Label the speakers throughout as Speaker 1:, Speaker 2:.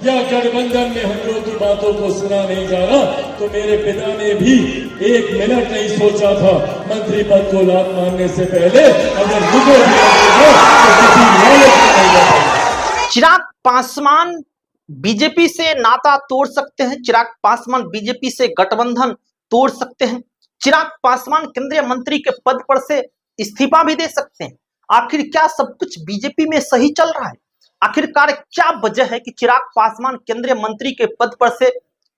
Speaker 1: या गठबंधन में हम लोग की बातों को सुना नहीं जा रहा, तो मेरे पिता ने भी 1 मिनट नहीं सोचा था मंत्री पद को लात मारने से पहले, अगर मुझे भी तो किसी लालच में नहीं जाता।
Speaker 2: चिराग पासवान बीजेपी से नाता तोड़ सकते हैं, चिराग पासवान बीजेपी से गठबंधन तोड़ सकते हैं, चिराग पासवान केंद्रीय मंत्री के पद पर से इस्तीफा भी दे सकते हैं। आखिर क्या सब कुछ बीजेपी में सही चल रहा है? आखिरकार क्या वजह है कि चिराग पासवान केंद्रीय मंत्री के पद पर से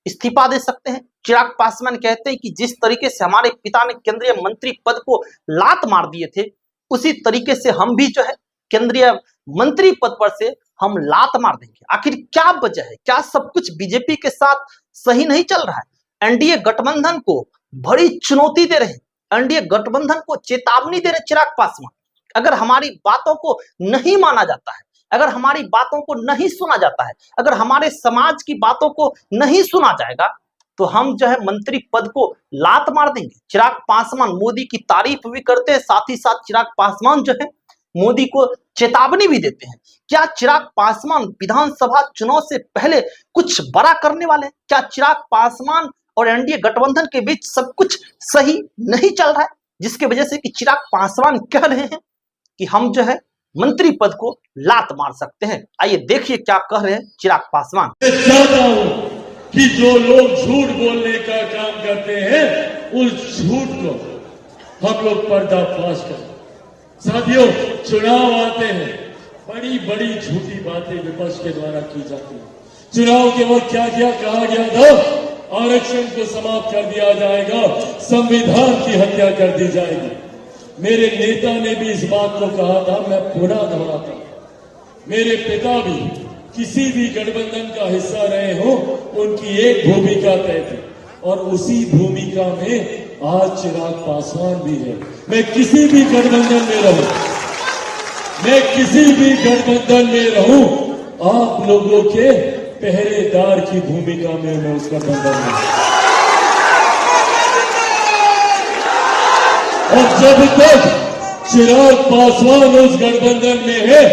Speaker 2: इस्तीफा दे सकते हैं? चिराग पासवान कहते हैं कि जिस तरीके से हमारे पिता ने केंद्रीय मंत्री पद को लात मार दिए थे, उसी तरीके से हम भी जो है केंद्रीय मंत्री पद पर से हम लात मार देंगे। आखिर क्या वजह है? क्या सब कुछ बीजेपी के साथ सही नहीं चल रहा है? एनडीए गठबंधन को बड़ी चुनौती दे रहे हैं, एनडीए गठबंधन को चेतावनी दे रहे चिराग पासवान। अगर हमारी बातों को नहीं माना जाता है, अगर हमारी बातों को नहीं सुना जाता है, अगर हमारे समाज की बातों को नहीं सुना जाएगा, तो हम जो है मंत्री पद को लात मार देंगे। चिराग पासवान मोदी की तारीफ भी करते हैं, साथ ही साथ चिराग पासवान जो है मोदी को चेतावनी भी देते हैं। क्या चिराग पासवान विधानसभा चुनाव से पहले कुछ बड़ा करने वाले हैं? क्या चिराग पासवान और एनडीए गठबंधन के बीच सब कुछ सही नहीं चल रहा है, जिसकी वजह से कि चिराग पासवान कह रहे हैं कि हम जो है मंत्री पद को लात मार सकते हैं? आइए देखिए क्या कह रहे हैं चिराग पासवान।
Speaker 1: चाहता हूं कि जो लोग झूठ बोलने का काम करते हैं, उस झूठ को हम लोग पर्दाफाश करें। साथियों, चुनाव आते हैं, बड़ी बड़ी झूठी बातें विपक्ष के द्वारा की जाती है। चुनाव के वक्त क्या क्या कहा गया था? आरक्षण को समाप्त कर दिया जाएगा, संविधान की हत्या कर दी जाएगी। मेरे नेता ने भी इस बात को कहा था, मैं पूरा दोहराता। मेरे पिता भी किसी भी गठबंधन का हिस्सा रहे हो, उनकी एक भूमिका तय थी, और उसी भूमिका में आज चिराग पासवान भी है। मैं किसी भी गठबंधन में रहूं, मैं किसी भी गठबंधन में रहूं, आप लोगों के पहरेदार की भूमिका में मैं उस गठबंधन में। और जब तक चिराग पासवान उस गठबंधन में है,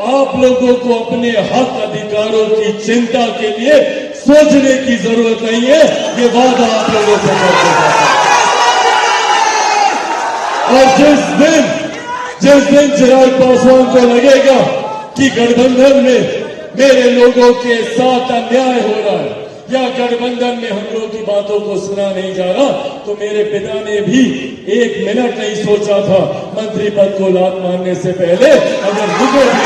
Speaker 1: आप लोगों को अपने हक अधिकारों की चिंता के लिए सोचने की जरूरत नहीं है। ये वादा आप लोगों से करते हैं। और जिस दिन चिराग पासवान को लगेगा कि गठबंधन में मेरे लोगों के साथ अन्याय हो रहा है, या गठबंधन में हम लोग की बातों को सुना नहीं जा रहा, तो मेरे पिता ने भी 1 मिनट नहीं सोचा था मंत्री पद को लात मारने से पहले, अगर मुझे भी